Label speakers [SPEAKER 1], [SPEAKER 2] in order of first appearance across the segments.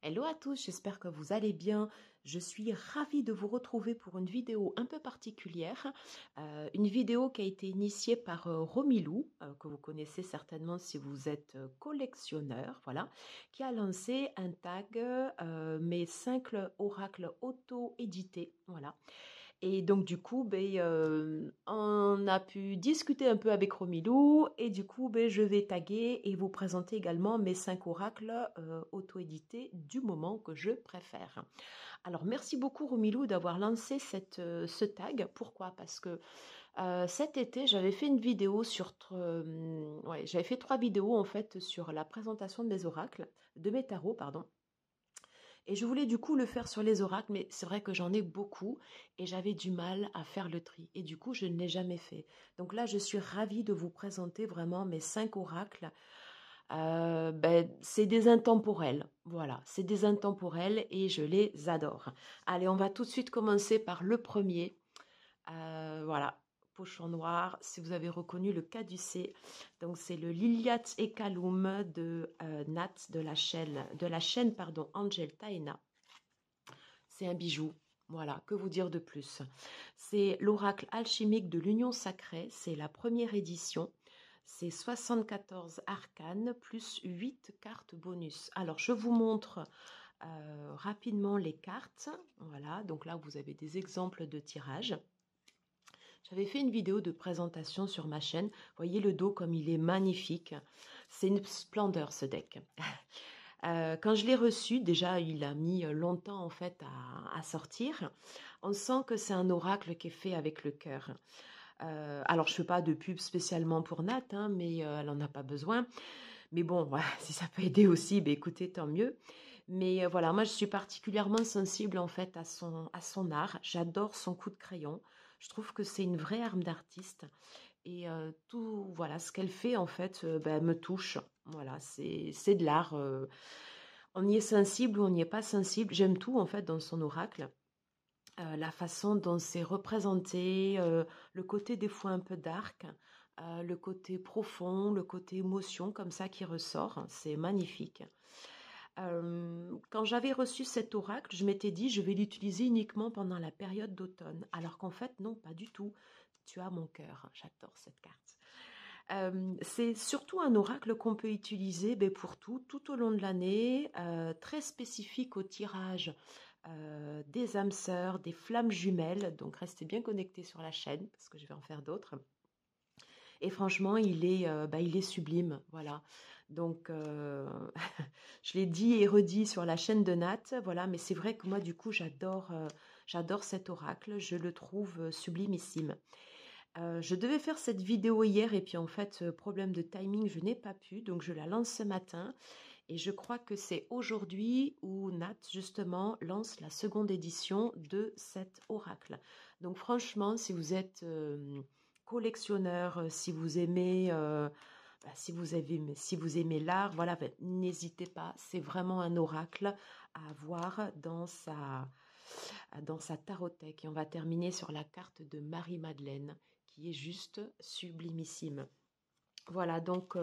[SPEAKER 1] Hello à tous, j'espère que vous allez bien. Je suis ravie de vous retrouver pour une vidéo un peu particulière. Une vidéo qui a été initiée par Romilou, que vous connaissez certainement si vous êtes collectionneur, voilà, qui a lancé un tag mes 5 oracles auto-édités, voilà. Et donc du coup, on a pu discuter un peu avec Romilou et du coup, je vais taguer et vous présenter également mes 5 oracles auto-édités du moment que je préfère. Alors merci beaucoup Romilou d'avoir lancé ce tag. Pourquoi? Parce que cet été, j'avais fait une vidéo ouais, j'avais fait 3 vidéos en fait sur la présentation de mes oracles, de mes tarots, pardon. Et je voulais du coup le faire sur les oracles, mais c'est vrai que j'en ai beaucoup et j'avais du mal à faire le tri. Et du coup, je ne l'ai jamais fait. Donc là, je suis ravie de vous présenter vraiment mes 5 oracles. C'est des intemporels. Voilà, c'est des intemporels et je les adore. Allez, on va tout de suite commencer par le premier. Voilà, pochon noir, si vous avez reconnu le caducée. Donc c'est le Liliat Ecalum de Nat de la chaîne pardon, Angel Taena. C'est un bijou. Voilà, que vous dire de plus? C'est l'oracle alchimique de l'Union sacrée. C'est la première édition. C'est 74 arcanes plus 8 cartes bonus. Alors, je vous montre rapidement les cartes. Voilà, donc là, vous avez des exemples de tirage. J'avais fait une vidéo de présentation sur ma chaîne. Vous voyez le dos comme il est magnifique. C'est une splendeur ce deck. Quand je l'ai reçu, déjà il a mis longtemps en fait à sortir. On sent que c'est un oracle qui est fait avec le cœur. Alors je fais pas de pub spécialement pour Nat, hein, mais elle en a pas besoin. Mais bon, voilà, si ça peut aider aussi, écoutez, tant mieux. Mais voilà, moi je suis particulièrement sensible en fait à son art. J'adore son coup de crayon. Je trouve que c'est une vraie arme d'artiste. Et tout, voilà, ce qu'elle fait en fait, me touche. Voilà, c'est de l'art. On y est sensible ou on n'y est pas sensible. J'aime tout en fait dans son oracle. La façon dont c'est représenté, le côté des fois un peu dark, le côté profond, le côté émotion comme ça qui ressort, c'est magnifique. Quand j'avais reçu cet oracle, je m'étais dit je vais l'utiliser uniquement pendant la période d'automne, alors qu'en fait non, pas du tout. Tu as mon cœur, j'adore cette carte. C'est surtout un oracle qu'on peut utiliser pour tout au long de l'année, très spécifique au tirage des âmes sœurs, des flammes jumelles. Donc restez bien connectés sur la chaîne parce que je vais en faire d'autres. Et franchement, il est sublime, voilà. Donc, je l'ai dit et redit sur la chaîne de Nat, voilà. Mais c'est vrai que moi, du coup, j'adore cet oracle. Je le trouve sublimissime. Je devais faire cette vidéo hier et puis en fait, problème de timing, je n'ai pas pu, donc je la lance ce matin et je crois que c'est aujourd'hui où Nat justement lance la seconde édition de cet oracle. Donc franchement, si vous êtes collectionneur, si vous aimez l'art, voilà, n'hésitez pas, c'est vraiment un oracle à avoir dans sa tarothèque. Et on va terminer sur la carte de Marie-Madeleine qui est juste sublimissime. Voilà, donc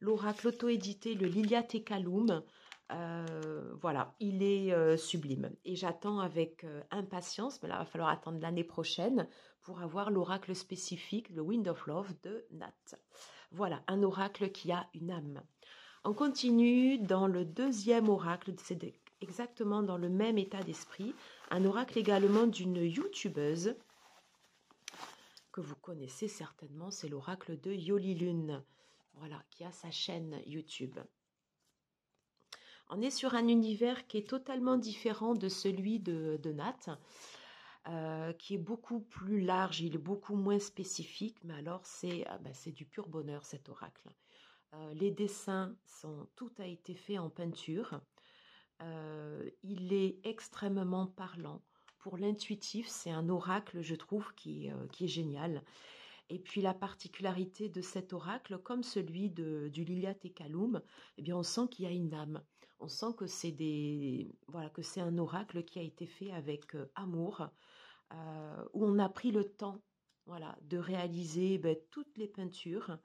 [SPEAKER 1] l'oracle auto-édité, le Lilia Tekaloum, voilà, il est sublime. Et j'attends avec impatience, mais là, il va falloir attendre l'année prochaine pour avoir l'oracle spécifique, le Wind of Love de Nat. Voilà, un oracle qui a une âme. On continue dans le deuxième oracle, c'est exactement dans le même état d'esprit, un oracle également d'une youtubeuse que vous connaissez certainement, c'est l'oracle de Yolilune, voilà, qui a sa chaîne YouTube. On est sur un univers qui est totalement différent de celui de Nat, qui est beaucoup plus large, il est beaucoup moins spécifique, mais alors c'est du pur bonheur cet oracle. Les dessins tout a été fait en peinture. Il est extrêmement parlant. Pour l'intuitif, c'est un oracle, je trouve, qui est génial. Et puis la particularité de cet oracle, comme celui du Lilia Tekaloum, eh bien on sent qu'il y a une âme. On sent que que c'est un oracle qui a été fait avec amour, où on a pris le temps, voilà, de réaliser toutes les peintures.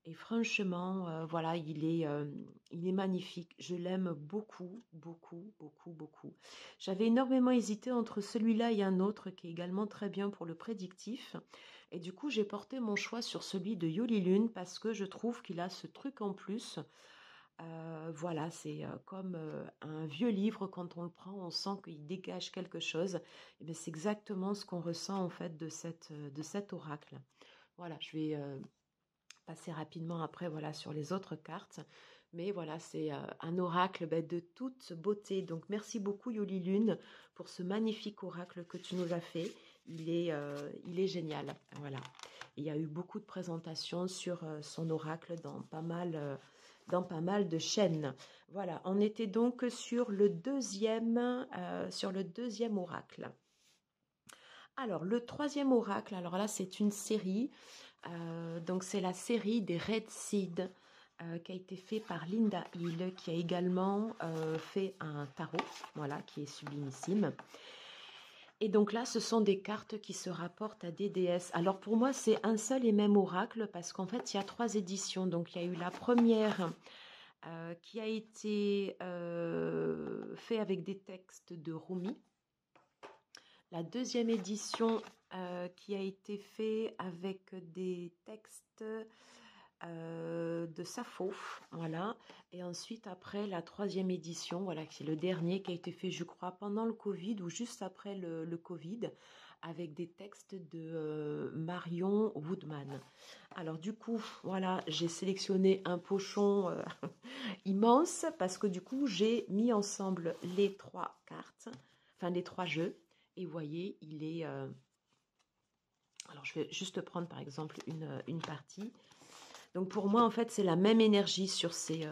[SPEAKER 1] Et franchement, voilà, il est magnifique. Je l'aime beaucoup, beaucoup, beaucoup, beaucoup. J'avais énormément hésité entre celui-là et un autre qui est également très bien pour le prédictif. Et du coup, j'ai porté mon choix sur celui de Yoli Lune parce que je trouve qu'il a ce truc en plus. Voilà, c'est comme un vieux livre, quand on le prend, on sent qu'il dégage quelque chose. Et bien, c'est exactement ce qu'on ressent en fait de cet oracle. Voilà, je vais passer rapidement après voilà, sur les autres cartes. Mais voilà, c'est un oracle de toute beauté. Donc, merci beaucoup Yoli Lune pour ce magnifique oracle que tu nous as fait. Il est génial. Voilà. Il y a eu beaucoup de présentations sur son oracle dans pas mal de chaînes. Voilà, on était donc sur le deuxième oracle. Alors, le troisième oracle, alors là, c'est une série. Donc, c'est la série des Red Seed qui a été fait par Linda Hill, qui a également fait un tarot, voilà, qui est sublimissime. Et donc là, ce sont des cartes qui se rapportent à des déesses. Alors pour moi, c'est un seul et même oracle parce qu'en fait, il y a 3 éditions. Donc il y a eu la première qui a été fait avec des textes de Rumi. La deuxième édition qui a été fait avec des textes de Sappho, voilà. Et ensuite, après, la troisième édition, voilà, qui est le dernier qui a été fait, je crois, pendant le Covid ou juste après le Covid, avec des textes de Marion Woodman. Alors du coup, voilà, j'ai sélectionné un pochon immense parce que du coup, j'ai mis ensemble les 3 cartes, enfin les 3 jeux. Et vous voyez, il est... Alors, je vais juste prendre, par exemple, une partie. Donc, pour moi, en fait, c'est la même énergie sur ces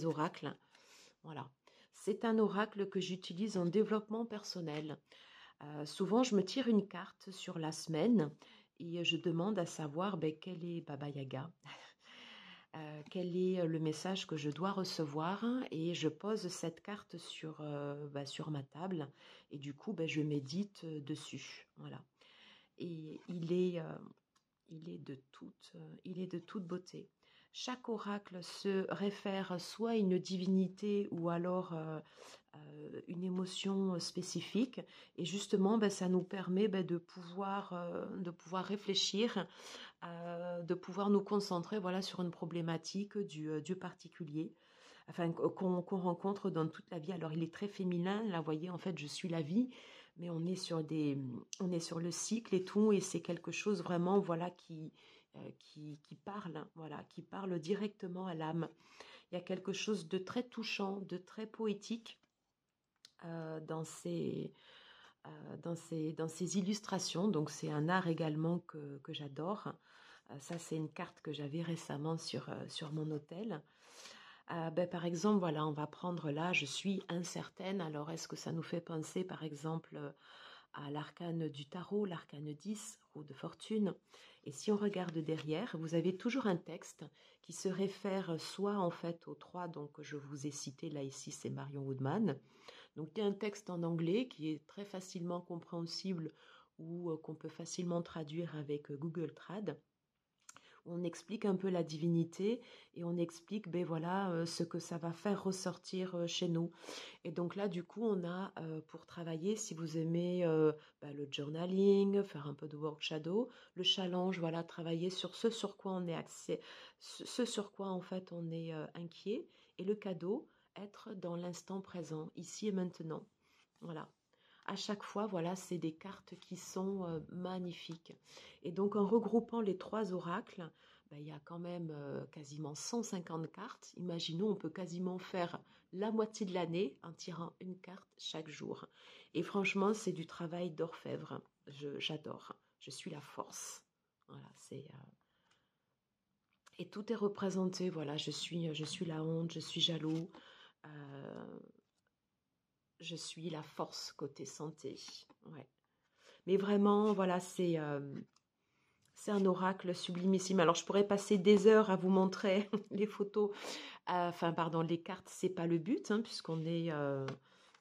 [SPEAKER 1] oracles. Voilà. C'est un oracle que j'utilise en développement personnel. Souvent, je me tire une carte sur la semaine et je demande à savoir quel est Baba Yaga. Quel est le message que je dois recevoir et je pose cette carte sur ma table et du coup je médite dessus. Voilà. Et il est de toute beauté. Chaque oracle se réfère soit à une divinité ou alors une émotion spécifique. Et justement, ça nous permet de pouvoir réfléchir, de pouvoir nous concentrer voilà, sur une problématique du particulier. Enfin, qu'on rencontre dans toute la vie. Alors, il est très féminin. Là, vous voyez, en fait, je suis la vie, mais on est sur le cycle et tout, et c'est quelque chose vraiment, voilà, qui parle, voilà, qui parle directement à l'âme. Il y a quelque chose de très touchant, de très poétique dans ces illustrations. Donc, c'est un art également que j'adore. Ça, c'est une carte que j'avais récemment sur mon hôtel. Par exemple, voilà, on va prendre là, je suis incertaine. Alors, est-ce que ça nous fait penser, par exemple, à l'arcane du tarot, l'arcane 10, roue de fortune? Et si on regarde derrière, vous avez toujours un texte qui se réfère soit en fait aux 3, donc je vous ai cité là ici, c'est Marion Woodman. Donc, il y a un texte en anglais qui est très facilement compréhensible ou qu'on peut facilement traduire avec Google Trad. On explique un peu la divinité et on explique voilà, ce que ça va faire ressortir chez nous. Et donc là, du coup, on a pour travailler, si vous aimez le journaling, faire un peu de work shadow, le challenge, voilà, travailler sur ce sur quoi on est axé, ce sur quoi en fait on est inquiet, et le cadeau, être dans l'instant présent, ici et maintenant. Voilà. À chaque fois, voilà, c'est des cartes qui sont magnifiques. Et donc, en regroupant les 3 oracles, il y a quand même quasiment 150 cartes. Imaginons, on peut quasiment faire la moitié de l'année en tirant une carte chaque jour. Et franchement, c'est du travail d'orfèvre. J'adore. Je suis la force. Voilà, et tout est représenté. Voilà, je suis la honte, je suis jaloux. Euh, Je suis la force côté santé. Ouais. Mais vraiment, voilà, c'est un oracle sublimissime. Alors, je pourrais passer des heures à vous montrer les photos. Pardon, les cartes, c'est pas le but, puisqu'on est...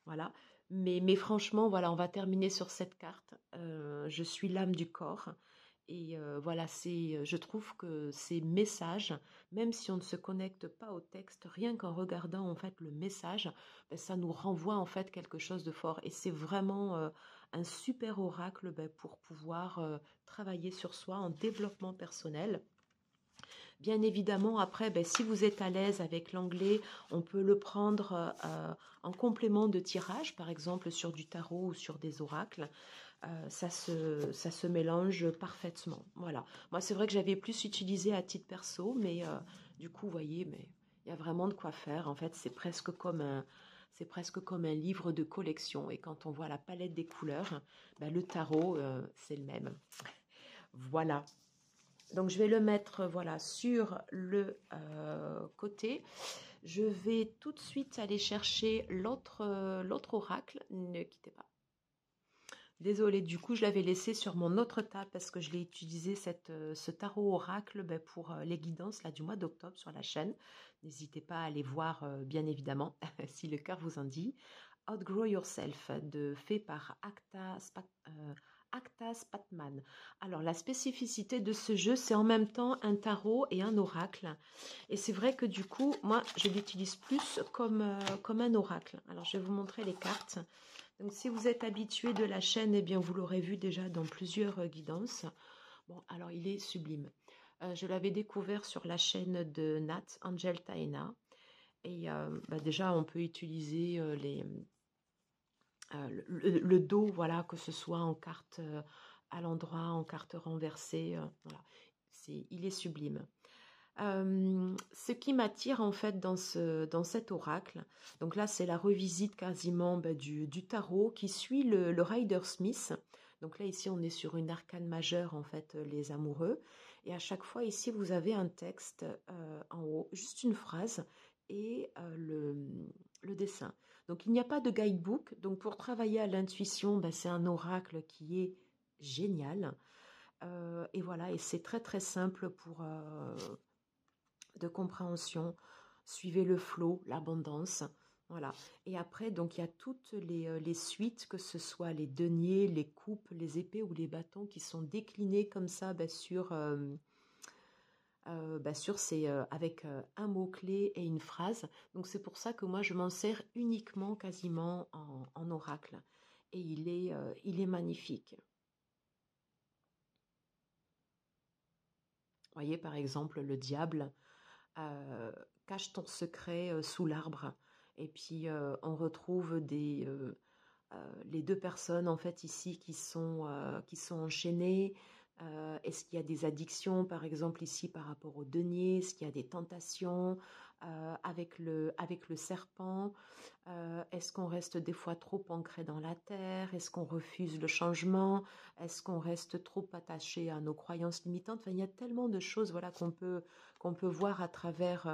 [SPEAKER 1] voilà. Mais franchement, voilà, on va terminer sur cette carte. Je suis l'âme du corps. Et voilà, je trouve que ces messages, même si on ne se connecte pas au texte, rien qu'en regardant en fait le message, ben, ça nous renvoie en fait quelque chose de fort. Et c'est vraiment un super oracle ben, pour pouvoir travailler sur soi en développement personnel. Bien évidemment, après, ben, si vous êtes à l'aise avec l'anglais, on peut le prendre en complément de tirage, par exemple sur du tarot ou sur des oracles. Ça se mélange parfaitement. Voilà. Moi, c'est vrai que j'avais plus utilisé à titre perso, mais du coup, vous voyez, mais il y a vraiment de quoi faire. En fait, c'est presque comme un livre de collection. Et quand on voit la palette des couleurs, ben, le tarot, c'est le même. Voilà. Donc, je vais le mettre voilà, sur le côté. Je vais tout de suite aller chercher l'autre oracle. Ne quittez pas. Désolée, du coup, je l'avais laissé sur mon autre table parce que je l'ai utilisé ce tarot oracle ben, pour les guidances là, du mois d'octobre sur la chaîne. N'hésitez pas à aller voir, bien évidemment, si le cœur vous en dit. Outgrow Yourself, fait par Acta Spatman. Alors, la spécificité de ce jeu, c'est en même temps un tarot et un oracle. Et c'est vrai que du coup, moi, je l'utilise plus comme un oracle. Alors, je vais vous montrer les cartes. Donc, si vous êtes habitué de la chaîne, eh bien, vous l'aurez vu déjà dans plusieurs guidances. Bon, alors, il est sublime. Je l'avais découvert sur la chaîne de Nat Angel Taena. Et bah, déjà, on peut utiliser le dos, voilà, que ce soit en carte à l'endroit, en carte renversée. Voilà. Il est sublime. Ce qui m'attire en fait dans cet oracle, donc là c'est la revisite quasiment bah, du tarot qui suit le Rider Smith. Donc là ici on est sur une arcane majeure en fait les amoureux, et à chaque fois ici vous avez un texte en haut, juste une phrase et le dessin. Donc il n'y a pas de guidebook, donc pour travailler à l'intuition bah, c'est un oracle qui est génial. Et voilà, et c'est très très simple de compréhension. Suivez le flot, l'abondance. Voilà. Et après, donc, il y a toutes les suites, que ce soit les deniers, les coupes, les épées ou les bâtons qui sont déclinés comme ça sur avec un mot-clé et une phrase. Donc, c'est pour ça que moi, je m'en sers uniquement quasiment en oracle. Et il est magnifique. Vous voyez, par exemple, le diable. Cache ton secret sous l'arbre. Et puis on retrouve les deux personnes en fait ici qui sont enchaînées. Est-ce qu'il y a des addictions par exemple ici par rapport au denier? Est-ce qu'il y a des tentations avec le serpent? Est-ce qu'on reste des fois trop ancré dans la terre? Est-ce qu'on refuse le changement? Est-ce qu'on reste trop attaché à nos croyances limitantes? Enfin, il y a tellement de choses voilà, qu'on peut voir à travers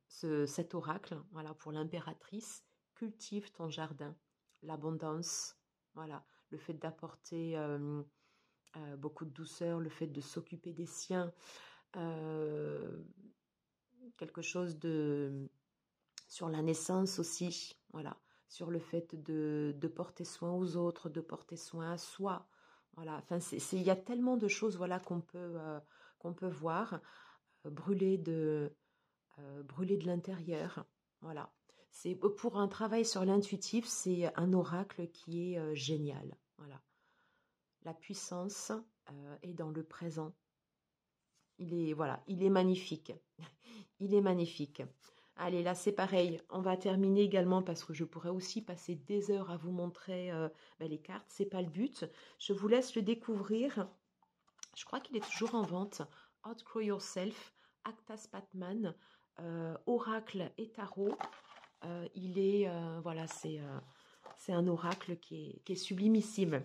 [SPEAKER 1] cet oracle. Voilà, pour l'impératrice, cultive ton jardin, l'abondance, voilà, le fait d'apporter beaucoup de douceur, le fait de s'occuper des siens, euh, quelque chose sur la naissance aussi, voilà, sur le fait de porter soin aux autres, de porter soin à soi, voilà. Enfin, il y a tellement de choses, voilà, qu'on peut voir, brûler brûler de l'intérieur, voilà. C'est pour un travail sur l'intuitif, c'est un oracle qui est génial, voilà. La puissance est dans le présent. Il est magnifique. Il est magnifique. Allez, là, c'est pareil. On va terminer également parce que je pourrais aussi passer des heures à vous montrer les cartes. C'est pas le but. Je vous laisse le découvrir. Je crois qu'il est toujours en vente. Outgrow Yourself, Acta Spatman, Oracle et Tarot. Voilà, c'est un oracle qui est sublimissime.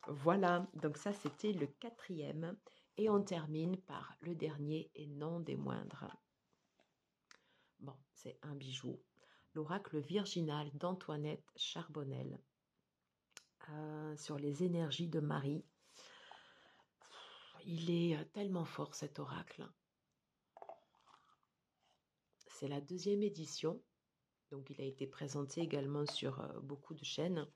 [SPEAKER 1] Voilà, donc ça c'était le 4e. Et on termine par le dernier et non des moindres. Bon, c'est un bijou. L'oracle virginal d'Antoinette Charbonnel sur les énergies de Marie. Il est tellement fort cet oracle. C'est la 2e édition. Donc il a été présenté également sur beaucoup de chaînes.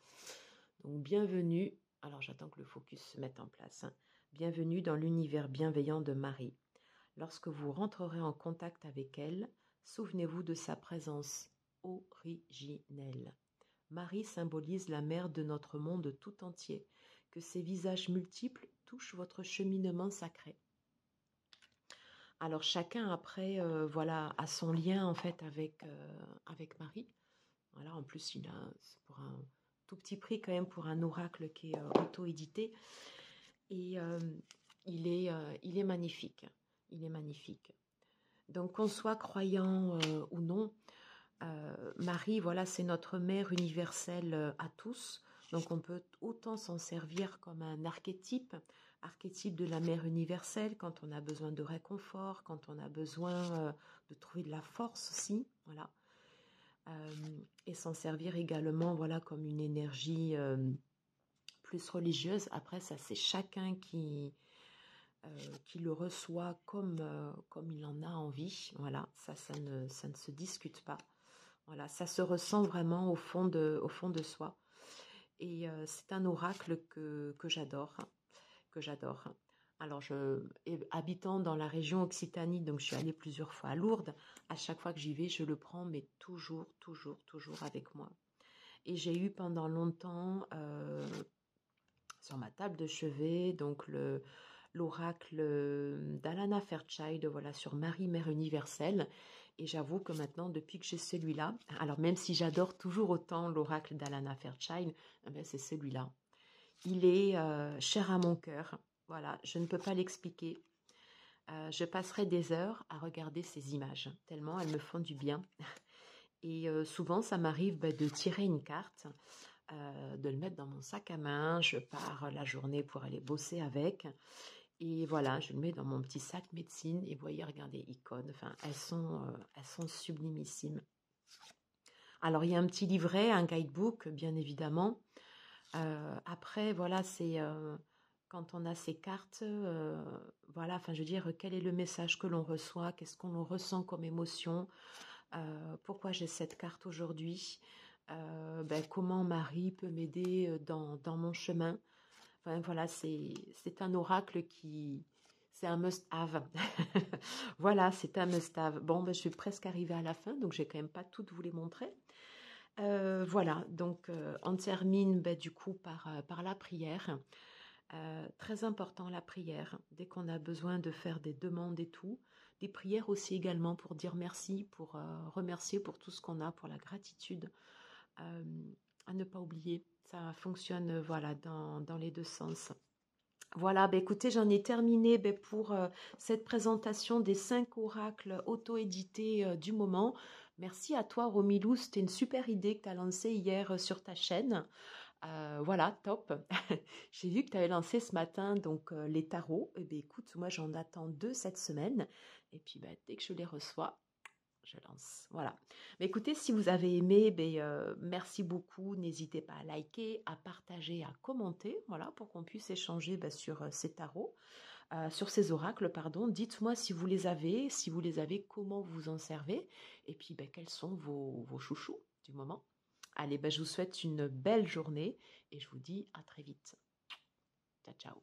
[SPEAKER 1] Donc bienvenue Alors j'attends que le focus se mette en place, hein. Bienvenue dans l'univers bienveillant de Marie. Lorsque vous rentrerez en contact avec elle, souvenez-vous de sa présence originelle. Marie symbolise la mère de notre monde tout entier. Que ses visages multiples touchent votre cheminement sacré. Alors chacun après, voilà, a son lien en fait avec Marie. Voilà, en plus c'est pour un tout petit prix quand même pour un oracle qui est auto-édité. Et il est magnifique. Il est magnifique. Donc qu'on soit croyant ou non, Marie, voilà, c'est notre mère universelle à tous. Donc on peut autant s'en servir comme un archétype de la mère universelle quand on a besoin de réconfort, quand on a besoin de trouver de la force aussi, voilà. Et s'en servir également, voilà, comme une énergie plus religieuse. Après, ça c'est chacun qui le reçoit comme il en a envie. Voilà, ça ne se discute pas. Voilà, ça se ressent vraiment au fond de soi. Et c'est un oracle que j'adore, Alors, habitant dans la région Occitanie, donc je suis allée plusieurs fois à Lourdes. À chaque fois que j'y vais, je le prends, mais toujours avec moi. Et j'ai eu pendant longtemps sur ma table de chevet, donc l'oracle d'Alana Fairchild, voilà, sur Marie, Mère universelle. Et j'avoue que maintenant, depuis que j'ai celui-là, alors même si j'adore toujours autant l'oracle d'Alana Fairchild, eh ben c'est celui-là. Il est cher à mon cœur. Voilà, je ne peux pas l'expliquer. Je passerai des heures à regarder ces images, tellement elles me font du bien. Et souvent, ça m'arrive de tirer une carte, de le mettre dans mon sac à main. Je pars la journée pour aller bosser avec. Et voilà, je le mets dans mon petit sac médecine. Et vous voyez, regardez, icônes. Enfin, elles sont sublimissimes. Alors, il y a un petit livret, un guidebook, bien évidemment. Après, voilà, c'est quand on a ces cartes, voilà, enfin, je veux dire, quel est le message que l'on reçoit, qu'est-ce qu'on ressent comme émotion, pourquoi j'ai cette carte aujourd'hui, comment Marie peut m'aider dans mon chemin. Enfin, voilà, c'est un oracle c'est un must-have. Voilà, c'est un must-have. Bon, je suis presque arrivée à la fin, donc j'ai quand même pas toutes vous les montrer. Voilà, donc on termine du coup par la prière. Très important la prière, dès qu'on a besoin de faire des demandes et tout. Des prières aussi également pour dire merci, pour remercier pour tout ce qu'on a, pour la gratitude. À ne pas oublier, ça fonctionne voilà, dans les deux sens. Voilà, écoutez, j'en ai terminé pour cette présentation des 5 oracles auto-édités du moment. Merci à toi, Romilou, c'était une super idée que tu as lancée hier sur ta chaîne. Voilà, top. J'ai vu que tu avais lancé ce matin donc les tarots. Écoute, moi j'en attends 2 cette semaine. Et puis dès que je les reçois, je lance. Voilà. Mais écoutez, si vous avez aimé, merci beaucoup. N'hésitez pas à liker, à partager, à commenter, voilà, pour qu'on puisse échanger sur ces tarots, sur ces oracles, pardon. Dites-moi si vous les avez, comment vous en servez, et puis quels sont vos chouchous du moment. Allez, je vous souhaite une belle journée et je vous dis à très vite. Ciao, ciao.